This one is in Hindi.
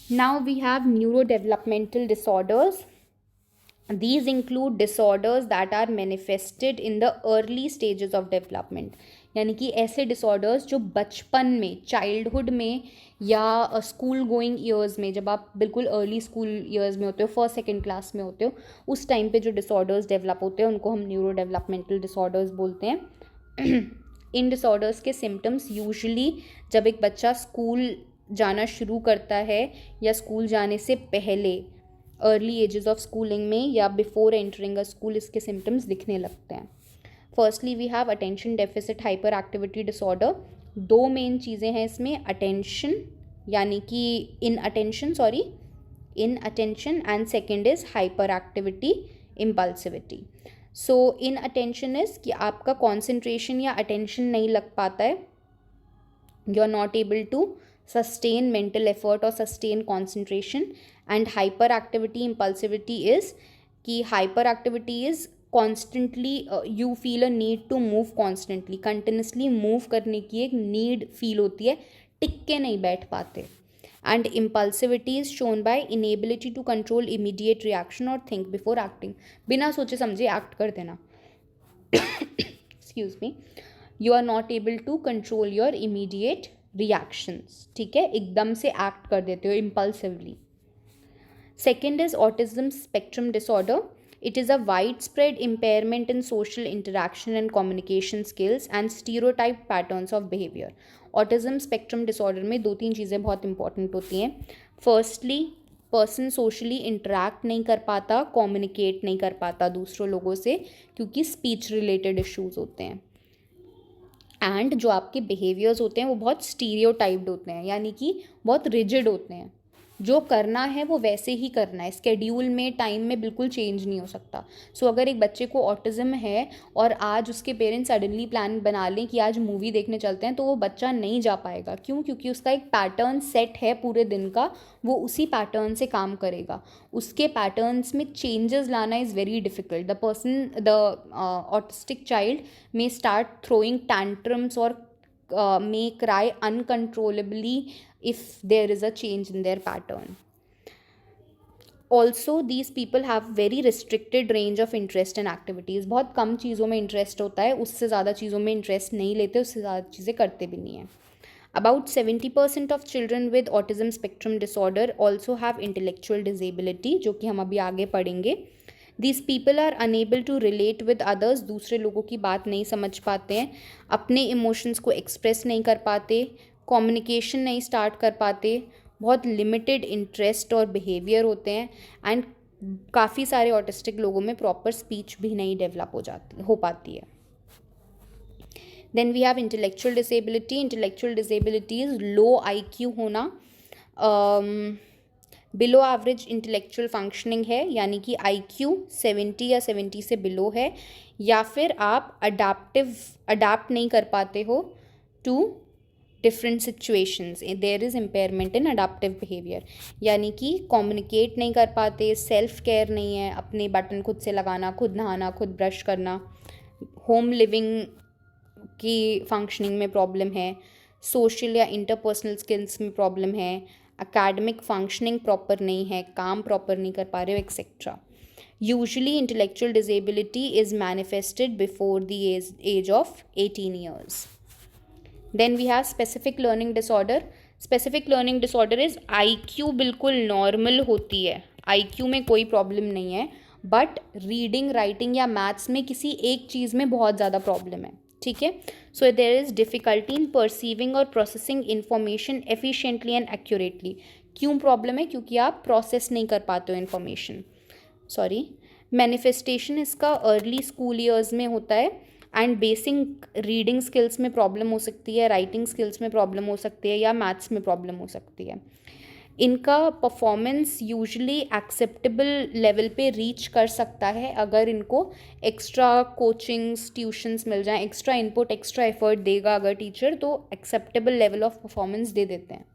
Now we have neurodevelopmental disorders. These include disorders that are manifested in the early stages of development. यानी कि ऐसे disorders जो बचपन में, चाइल्डहुड में या स्कूल गोइंग ईयर्स में, जब आप बिल्कुल अर्ली स्कूल ईयर्स में होते हो, फर्स्ट सेकेंड क्लास में होते हो, उस टाइम पे जो डिसऑर्डर्स डेवलप होते हैं उनको हम न्यूरो डेवलपमेंटल डिसऑर्डर्स बोलते हैं. इन डिसऑर्डर्स के सिम्टम्स यूजुअली जब एक बच्चा स्कूल जाना शुरू करता है या स्कूल जाने से पहले अर्ली एजेस ऑफ स्कूलिंग में या बिफोर एंटरिंग अ स्कूल इसके सिम्टम्स दिखने लगते हैं. Firstly we have attention deficit hyperactivity disorder. दो मेन चीज़ें हैं इसमें, अटेंशन यानी कि inattention and second is hyperactivity impulsivity. So inattention is कि आपका कॉन्सेंट्रेशन या अटेंशन नहीं लग पाता है, you are not able to sustain mental effort or sustain concentration. And hyperactivity impulsivity is कि hyperactivity is constantly you feel a need to move constantly, continuously move करने की एक need feel होती है, टिक के नहीं बैठ पाते. And impulsivity is shown by inability to control immediate reaction or think before acting. बिना सोचे समझे एक्ट कर देना. Excuse me. You are not able to control your immediate reactions. ठीक है, एकदम से एक्ट कर देते हो impulsively. Second is autism spectrum disorder. It is a wide spread impairment in social interaction and communication skills and stereotype patterns of behaviour. Autism spectrum disorder में दो तीन चीज़ें बहुत इंपॉर्टेंट होती हैं. फर्स्टली, पर्सन सोशली इंटरैक्ट नहीं कर पाता, कम्युनिकेट नहीं कर पाता दूसरों लोगों से, क्योंकि स्पीच रिलेटेड इश्यूज़ होते हैं. एंड जो आपके बिहेवियर्स होते हैं वो बहुत स्टीरियोटाइप्ड होते हैं, यानी कि बहुत रिजिड होते हैं. जो करना है वो वैसे ही करना है, स्केड्यूल में, टाइम में बिल्कुल चेंज नहीं हो सकता. सो अगर एक बच्चे को ऑटिज़म है और आज उसके पेरेंट्स सडनली प्लान बना लें कि आज मूवी देखने चलते हैं, तो वो बच्चा नहीं जा पाएगा. क्यों? क्योंकि उसका एक पैटर्न सेट है पूरे दिन का, वो उसी पैटर्न से काम करेगा. उसके पैटर्न्स में चेंजेस लाना is very difficult. The autistic child may start throwing tantrums or may cry uncontrollably if there is a change in their pattern. Also these people have very restricted range of interest and activities. बहुत कम चीज़ों में इंटरेस्ट होता है, उससे ज़्यादा चीज़ों में इंटरेस्ट नहीं लेते, उससे ज़्यादा चीज़ें करते भी नहीं हैं. About 70% of children with autism spectrum disorder also have intellectual disability, जो कि हम अभी आगे पढ़ेंगे. These people are unable to relate with others. दूसरे लोगों की बात नहीं समझ पाते हैं, अपने इमोशंस को एक्सप्रेस नहीं कर पाते, कम्युनिकेशन नहीं स्टार्ट कर पाते, बहुत लिमिटेड इंटरेस्ट और बिहेवियर होते हैं. एंड काफ़ी सारे ऑटिस्टिक लोगों में प्रॉपर स्पीच भी नहीं डेवलप हो पाती है. Then we have intellectual disability. Intellectual disability is low IQ होना, बिलो एवरेज इंटेलेक्चुअल फंक्शनिंग है, यानी कि IQ 70 या 70 से बिलो है, या फिर आप अडाप्ट नहीं कर पाते हो to different situations. There is impairment in adaptive behaviour, यानी कि कम्युनिकेट नहीं कर पाते, सेल्फ केयर नहीं है, अपने बटन खुद से लगाना, खुद नहाना, खुद ब्रश करना, होम लिविंग की फंक्शनिंग में प्रॉब्लम है, सोशल या इंटरपर्सनल स्किल्स में प्रॉब्लम है, academic functioning प्रॉपर नहीं है, काम प्रॉपर नहीं कर पा रहे हो, etcetera. Usually intellectual disability is manifested before the age of 18 years. Then we have specific learning disorder. Specific learning disorder is IQ बिल्कुल नॉर्मल होती है, IQ में कोई प्रॉब्लम नहीं है, बट रीडिंग, राइटिंग या मैथ्स में किसी एक चीज़ में बहुत ज़्यादा प्रॉब्लम है. ठीक है. So there is difficulty in perceiving और processing information efficiently and accurately. क्यों प्रॉब्लम है? क्योंकि आप प्रोसेस नहीं कर पाते हो इन्फॉर्मेशन. मैनिफेस्टेशन इसका अर्ली स्कूल ईयर्स में होता है, एंड बेसिक रीडिंग स्किल्स में प्रॉब्लम हो सकती है, राइटिंग स्किल्स में प्रॉब्लम हो सकती है, या मैथ्स में प्रॉब्लम हो सकती है. इनका परफॉर्मेंस यूजुअली एक्सेप्टेबल लेवल पे रीच कर सकता है अगर इनको एक्स्ट्रा कोचिंग्स, ट्यूशन्स मिल जाएं, एक्स्ट्रा इनपुट, एक्स्ट्रा एफर्ट देगा अगर टीचर, तो एक्सेप्टेबल लेवल ऑफ परफॉर्मेंस दे देते हैं.